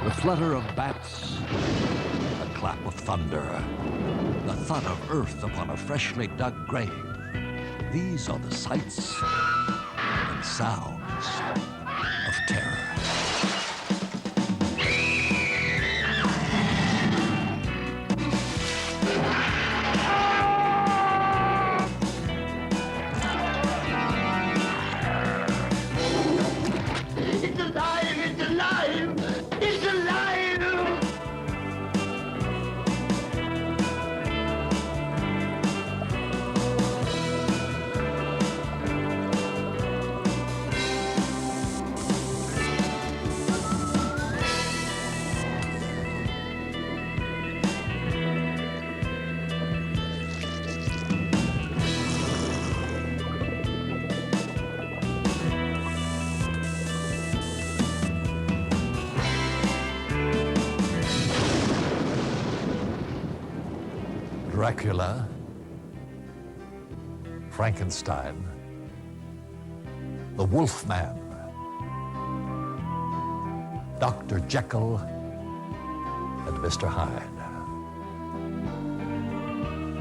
The flutter of bats, the clap of thunder, the thud of earth upon a freshly dug grave. These are the sights and sounds of terror. It's alive! It's alive! It's alive! Dracula, Frankenstein, the Wolfman, Dr. Jekyll, and Mr. Hyde.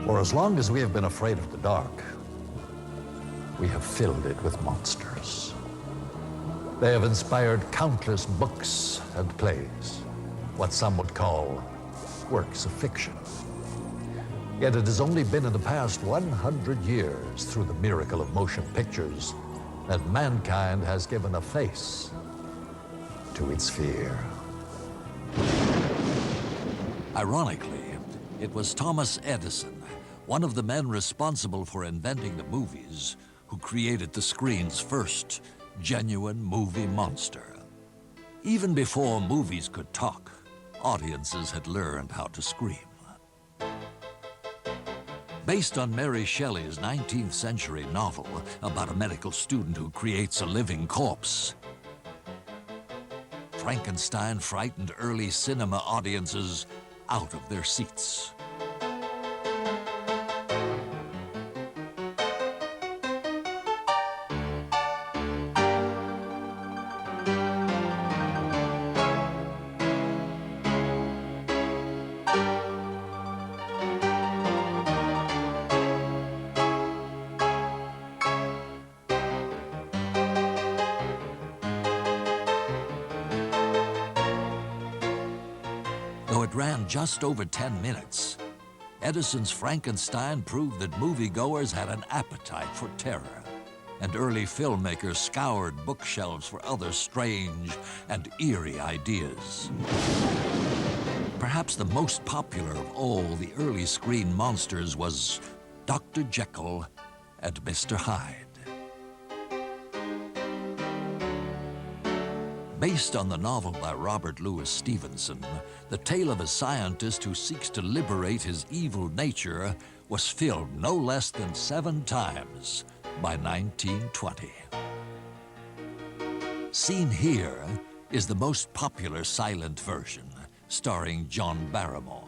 For as long as we have been afraid of the dark, we have filled it with monsters. They have inspired countless books and plays, what some would call works of fiction. Yet it has only been in the past 100 years, through the miracle of motion pictures, that mankind has given a face to its fear. Ironically, it was Thomas Edison, one of the men responsible for inventing the movies, who created the screen's first genuine movie monster. Even before movies could talk, audiences had learned how to scream. Based on Mary Shelley's 19th century novel about a medical student who creates a living corpse, Frankenstein frightened early cinema audiences out of their seats. Though it ran just over 10 minutes, Edison's Frankenstein proved that moviegoers had an appetite for terror, and early filmmakers scoured bookshelves for other strange and eerie ideas. Perhaps the most popular of all the early screen monsters was Dr. Jekyll and Mr. Hyde. Based on the novel by Robert Louis Stevenson, the tale of a scientist who seeks to liberate his evil nature was filmed no less than 7 times by 1920. Seen here is the most popular silent version, starring John Barrymore.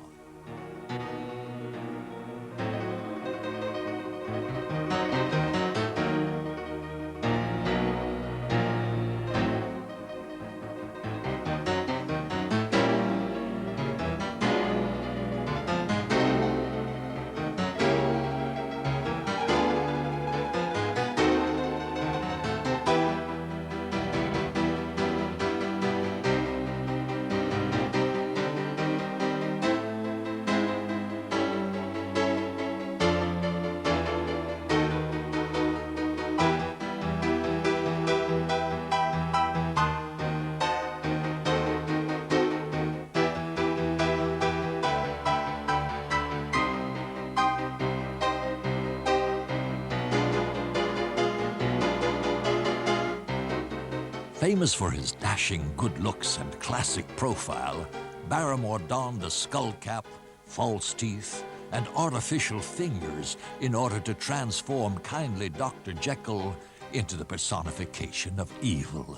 Famous for his dashing good looks and classic profile, Barrymore donned a skull cap, false teeth, and artificial fingers in order to transform kindly Dr. Jekyll into the personification of evil.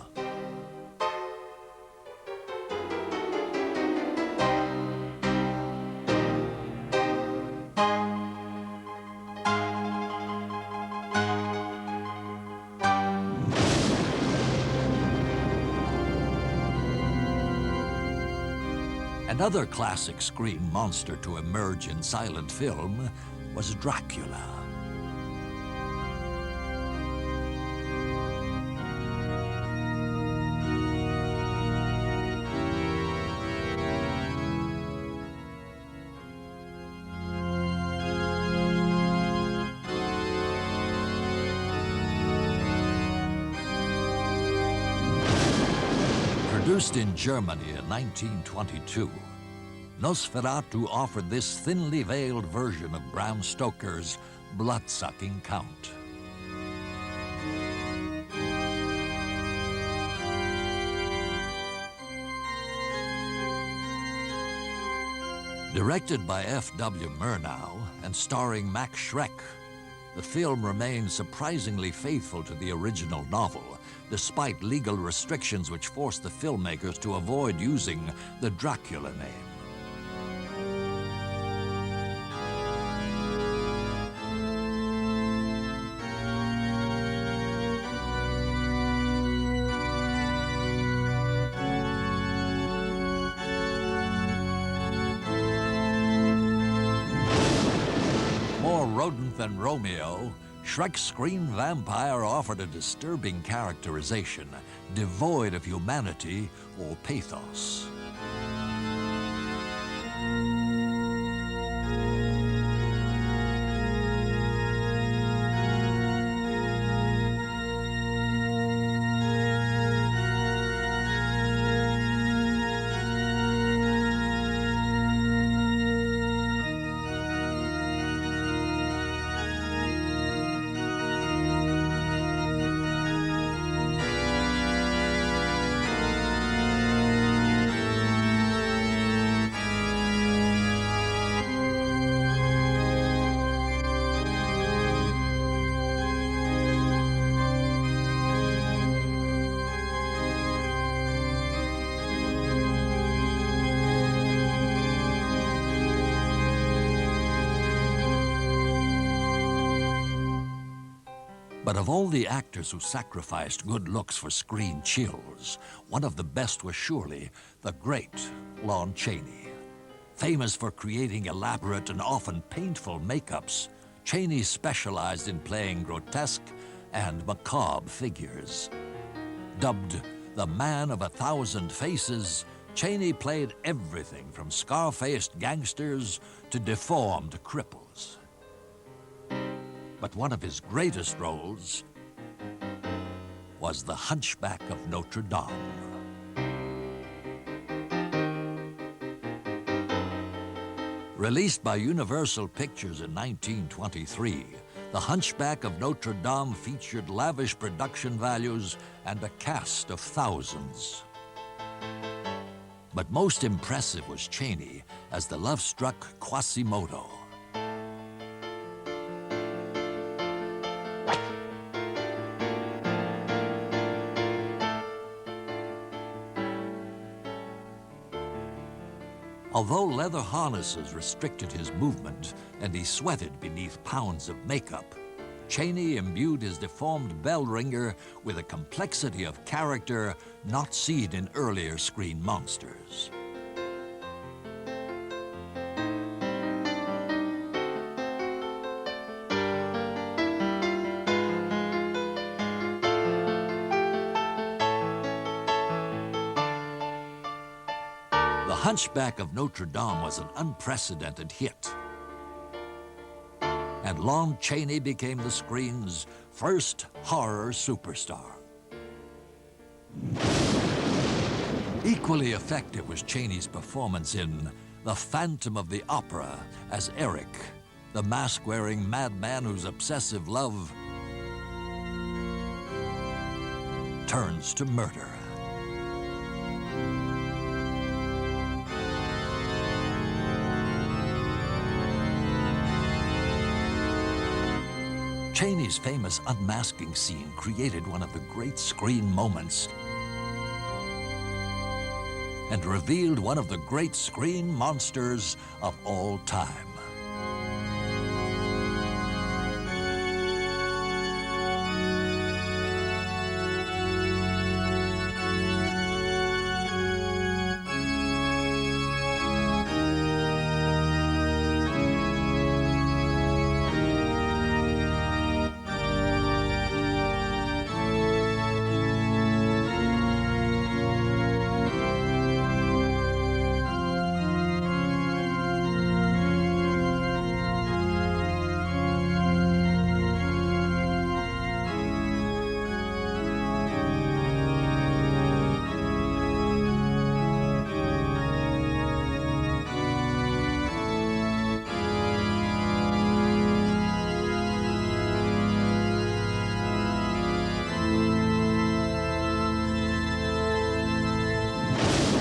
Another classic screen monster to emerge in silent film was Dracula. Produced in Germany in 1922, Nosferatu offered this thinly veiled version of Bram Stoker's blood-sucking Count. Directed by F.W. Murnau and starring Max Schreck, the film remains surprisingly faithful to the original novel, despite legal restrictions which forced the filmmakers to avoid using the Dracula name. More rodent than Romeo, Shrek's screen vampire offered a disturbing characterization, devoid of humanity or pathos. But of all the actors who sacrificed good looks for screen chills, one of the best was surely the great Lon Chaney. Famous for creating elaborate and often painful makeups, Chaney specialized in playing grotesque and macabre figures. Dubbed the Man of 1,000 Faces, Chaney played everything from scar-faced gangsters to deformed cripples. But one of his greatest roles was the Hunchback of Notre Dame. Released by Universal Pictures in 1923, The Hunchback of Notre Dame featured lavish production values and a cast of thousands. But most impressive was Chaney as the love-struck Quasimodo. Although leather harnesses restricted his movement and he sweated beneath pounds of makeup, Chaney imbued his deformed bell ringer with a complexity of character not seen in earlier screen monsters. The Hunchback of Notre Dame was an unprecedented hit, and Lon Chaney became the screen's first horror superstar. Equally effective was Chaney's performance in The Phantom of the Opera as Eric, the mask-wearing madman whose obsessive love turns to murder. Chaney's famous unmasking scene created one of the great screen moments and revealed one of the great screen monsters of all time.